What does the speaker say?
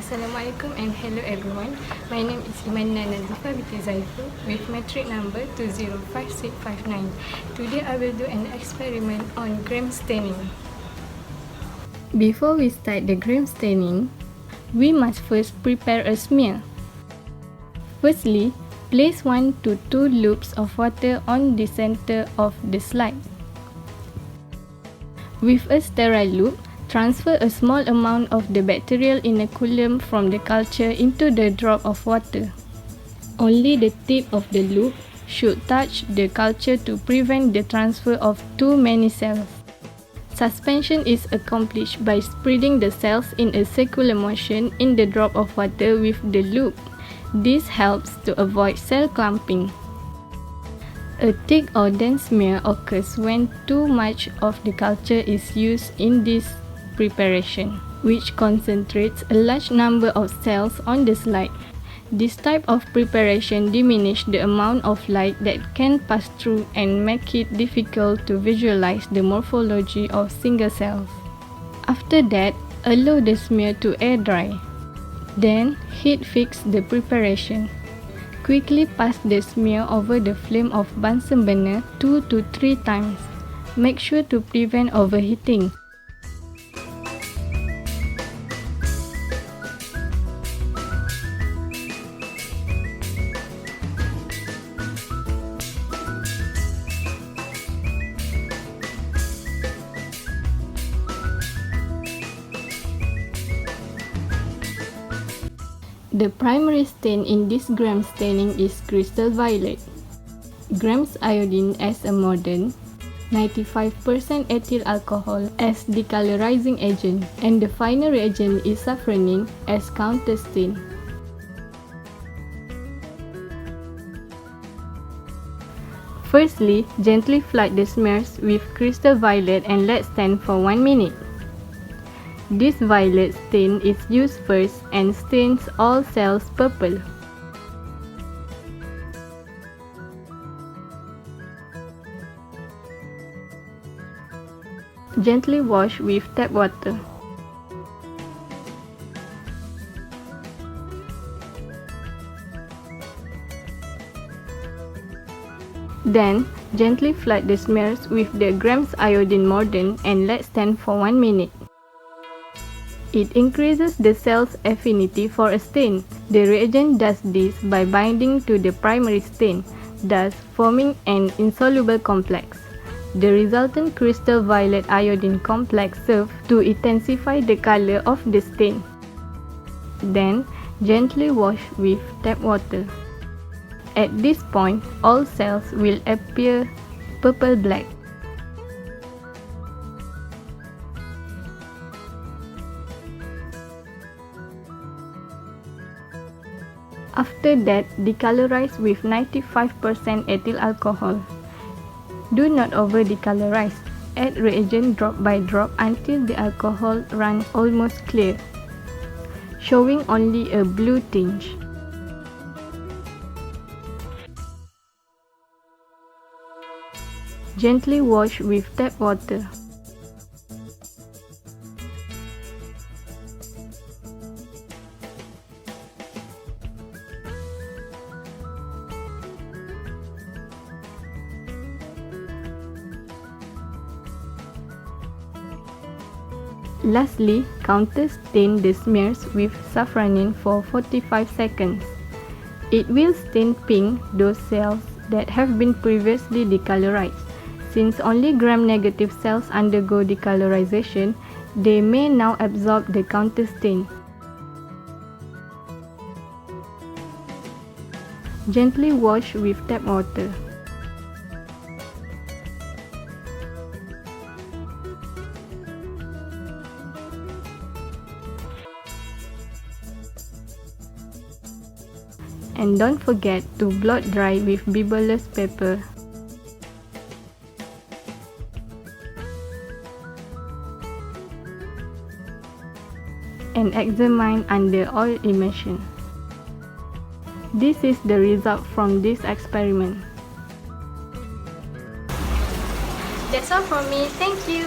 Assalamualaikum and hello everyone. My name is Imanna Nazifa binti Zaiful with metric number 205659. Today I will do an experiment on gram staining. Before we start the gram staining, we must first prepare a smear. Firstly, place 1 to 2 loops of water on the center of the slide. With a sterile loop, transfer a small amount of the bacterial inoculum from the culture into the drop of water. Only the tip of the loop should touch the culture to prevent the transfer of too many cells. Suspension is accomplished by spreading the cells in a circular motion in the drop of water with the loop. This helps to avoid cell clumping. A thick or dense smear occurs when too much of the culture is used in this preparation, which concentrates a large number of cells on the slide. This type of preparation diminishes the amount of light that can pass through and make it difficult to visualize the morphology of single cells. After that, allow the smear to air dry. Then, heat fix the preparation. Quickly pass the smear over the flame of Bunsen burner 2 to 3 times. Make sure to prevent overheating. The primary stain in this gram staining is crystal violet. Grams iodine as a mordant, 95% ethyl alcohol as decolorizing agent, and the final reagent is safranin as counter stain. Firstly, gently flood the smears with crystal violet and let stand for 1 minute. This violet stain is used first and stains all cells purple. Gently wash with tap water. Then, gently flood the smears with the grams iodine mordant and let stand for 1 minute. It increases the cell's affinity for a stain. The reagent does this by binding to the primary stain, thus forming an insoluble complex. The resultant crystal violet iodine complex serves to intensify the color of the stain. Then, gently wash with tap water. At this point, all cells will appear purple-black. After that, decolorize with 95% ethyl alcohol. Do not over-decolorize. Add reagent drop by drop until the alcohol runs almost clear, showing only a blue tinge. Gently wash with tap water. Lastly, counter stain the smears with safranin for 45 seconds. It will stain pink those cells that have been previously decolorized. Since only gram-negative cells undergo decolorization, they may now absorb the counter stain. Gently wash with tap water. And don't forget to blot dry with bibulous paper. And examine under oil immersion. This is the result from this experiment. That's all from me. Thank you.